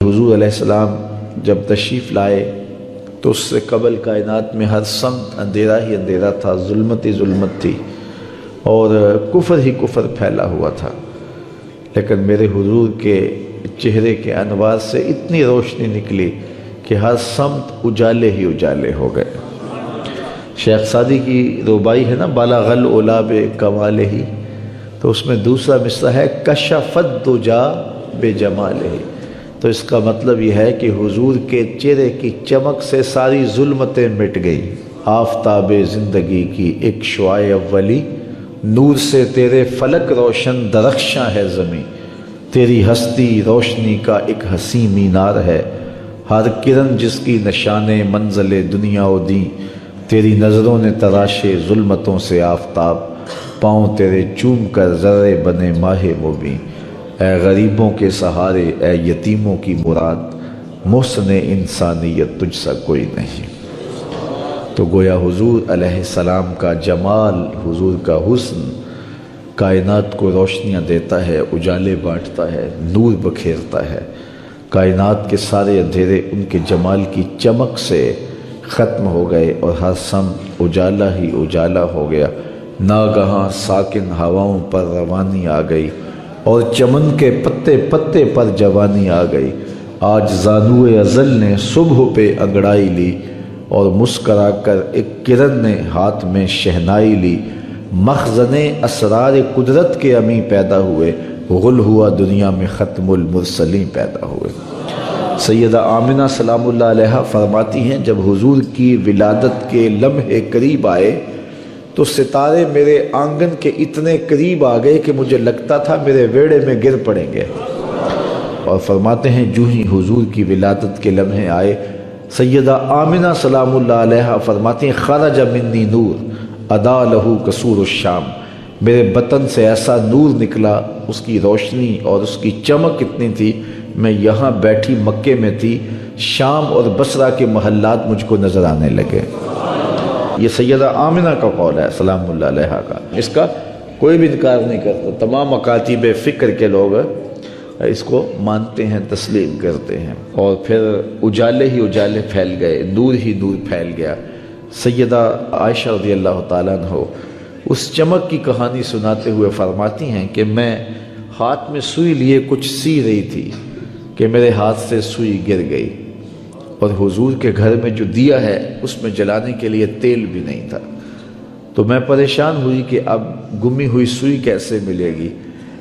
حضور علیہ السلام جب تشریف لائے تو اس سے قبل کائنات میں ہر سمت اندھیرا ہی اندھیرا تھا، ظلمت ہی ظلمت تھی اور کفر ہی کفر پھیلا ہوا تھا، لیکن میرے حضور کے چہرے کے انوار سے اتنی روشنی نکلی کہ ہر سمت اجالے ہی اجالے ہو گئے۔ شیخ سعدی کی ربائی ہے نا، بالغ العلا بکمالہ ہی، تو اس میں دوسرا مصرع ہے کشفت دجا بجمالہ، تو اس کا مطلب یہ ہے کہ حضور کے چہرے کی چمک سے ساری ظلمتیں مٹ گئی۔ آفتاب زندگی کی ایک شعاع اولی، نور سے تیرے فلک روشن درخشاں ہے زمیں، تیری ہستی روشنی کا ایک حسین مینار ہے، ہر کرن جس کی نشان منزل دنیا و دیں، تیری نظروں نے تراشے ظلمتوں سے آفتاب، پاؤں تیرے چوم کر ذرے بنے ماہ مبیں، اے غریبوں کے سہارے اے یتیموں کی مراد، محسن انسانیت تجھ سا کوئی نہیں۔ تو گویا حضور علیہ السلام کا جمال، حضور کا حسن کائنات کو روشنیاں دیتا ہے، اجالے بانٹتا ہے، نور بکھیرتا ہے۔ کائنات کے سارے اندھیرے ان کے جمال کی چمک سے ختم ہو گئے اور ہر سمت اجالا ہی اجالا ہو گیا۔ ناگہاں ساکن ہواؤں پر روانی آ گئی اور چمن کے پتے پتے پر جوانی آ گئی۔ آج زانوئے ازل نے صبح پہ انگڑائی لی اور مسکرا کر ایک کرن نے ہاتھ میں شہنائی لی، مخزن اسرار قدرت کے امی پیدا ہوئے، غل ہوا دنیا میں ختم المرسلین پیدا ہوئے۔ سیدہ آمنہ سلام اللہ علیہا فرماتی ہیں جب حضور کی ولادت کے لمحے قریب آئے تو ستارے میرے آنگن کے اتنے قریب آ گئے کہ مجھے لگتا تھا میرے ویڑے میں گر پڑیں گے۔ اور فرماتے ہیں جو ہی حضور کی ولادت کے لمحے آئے، سیدہ آمنہ سلام اللہ علیہا فرماتی ہیں خرج منی نور ادا لہو قصور الشام، میرے بطن سے ایسا نور نکلا، اس کی روشنی اور اس کی چمک اتنی تھی، میں یہاں بیٹھی مکے میں تھی، شام اور بصرہ کے محلات مجھ کو نظر آنے لگے۔ یہ سیدہ آمنہ کا قول ہے سلام اللہ علیہا کا، اس کا کوئی بھی انکار نہیں کرتا، تمام مکاتب فکر کے لوگ اس کو مانتے ہیں، تسلیم کرتے ہیں۔ اور پھر اجالے ہی اجالے پھیل گئے، نور ہی نور پھیل گیا۔ سیدہ عائشہ رضی اللہ تعالیٰ عنہ اس چمک کی کہانی سناتے ہوئے فرماتی ہیں کہ میں ہاتھ میں سوئی لیے کچھ سی رہی تھی کہ میرے ہاتھ سے سوئی گر گئی، اور حضور کے گھر میں جو دیا ہے اس میں جلانے کے لیے تیل بھی نہیں تھا، تو میں پریشان ہوئی کہ اب گمی ہوئی سوئی کیسے ملے گی۔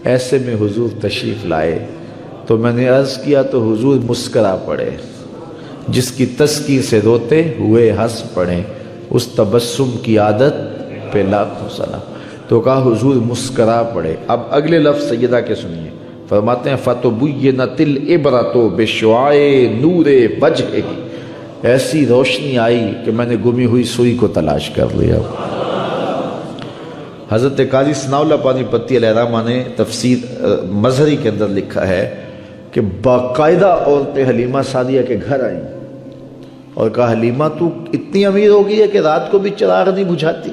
ایسے میں حضور تشریف لائے تو میں نے عرض کیا تو حضور مسکرا پڑے، جس کی تذکیر سے روتے ہوئے ہنس پڑے، اس تبسم کی عادت پہ لاکھوں سلام۔ تو کہا حضور مسکرا پڑے۔ اب اگلے لفظ سیدہ کے سنیے، فرماتے ہیں فَتُبُيِّنَتِ الْعِبْرَةُ بِشُعَاعِ نُورِ وَجْهِهِ، ایسی روشنی آئی کہ میں نے گمی ہوئی سوئی کو تلاش کر لیا۔ حضرت قاضی ثناء اللہ پانی پتی علیہ الرحمہ نے تفسیر مظہری کے اندر لکھا ہے کہ باقاعدہ عورتیں حلیمہ سعدیہ کے گھر آئیں اور کہا حلیمہ تو اتنی امیر ہو گئی ہے کہ رات کو بھی چراغ نہیں بجھاتی،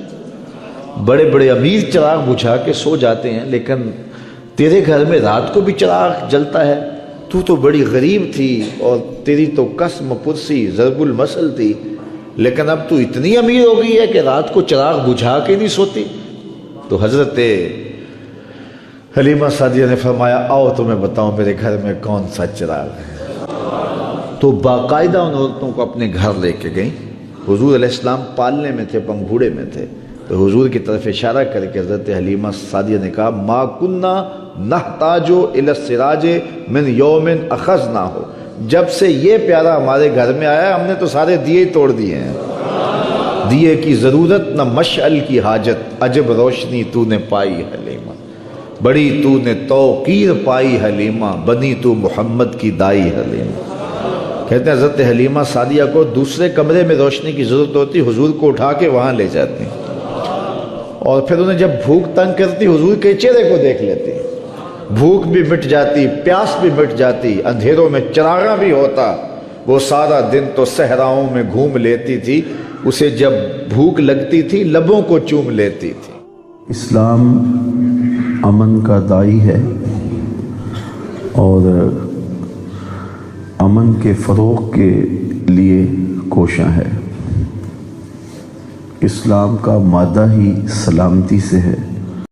بڑے بڑے امیر چراغ بجھا کے سو جاتے ہیں لیکن تیرے گھر میں رات کو بھی چراغ جلتا ہے، تو بڑی غریب تھی اور تیری تو قسم پرسی ضرب المثل تھی، لیکن اب تو اتنی امیر ہو گئی ہے کہ رات کو چراغ بجھا کے نہیں سوتی۔ تو حضرت حلیمہ سعدیہ نے فرمایا آؤ تمہیں بتاؤں میرے گھر میں کون سا چراغ ہے۔ تو باقاعدہ ان عورتوں کو اپنے گھر لے کے گئیں۔ حضور علیہ السلام پالنے میں تھے، پنگھوڑے میں تھے، تو حضور کی طرف اشارہ کر کے حضرت حلیمہ سعدیہ نے کہا ما کننا نحتاج الی السراج من یوم اخذناہ، جب سے یہ پیارا ہمارے گھر میں آیا ہم نے تو سارے دیے ہی توڑ دیے ہیں، دیے کی ضرورت نہ مشعل کی حاجت، عجب روشنی تو نے پائی حلیمہ، بڑی تو نے توقیر پائی حلیمہ، بنی تو محمد کی دائی حلیمہ۔ کہتے ہیں حضرت حلیمہ سعدیہ کو دوسرے کمرے میں روشنی کی ضرورت ہوتی، حضور کو اٹھا کے وہاں لے جاتی، اور پھر انہیں جب بھوک تنگ کرتی حضور کے چہرے کو دیکھ لیتی، بھوک بھی مٹ جاتی، پیاس بھی مٹ جاتی، اندھیروں میں چراغاں بھی ہوتا، وہ سارا دن تو صحراؤں میں گھوم لیتی تھی، اسے جب بھوک لگتی تھی لبوں کو چوم لیتی تھی۔ اسلام امن کا داعی ہے اور امن کے فروغ کے لیے کوشاں ہے۔ اسلام کا مادہ ہی سلامتی سے ہے۔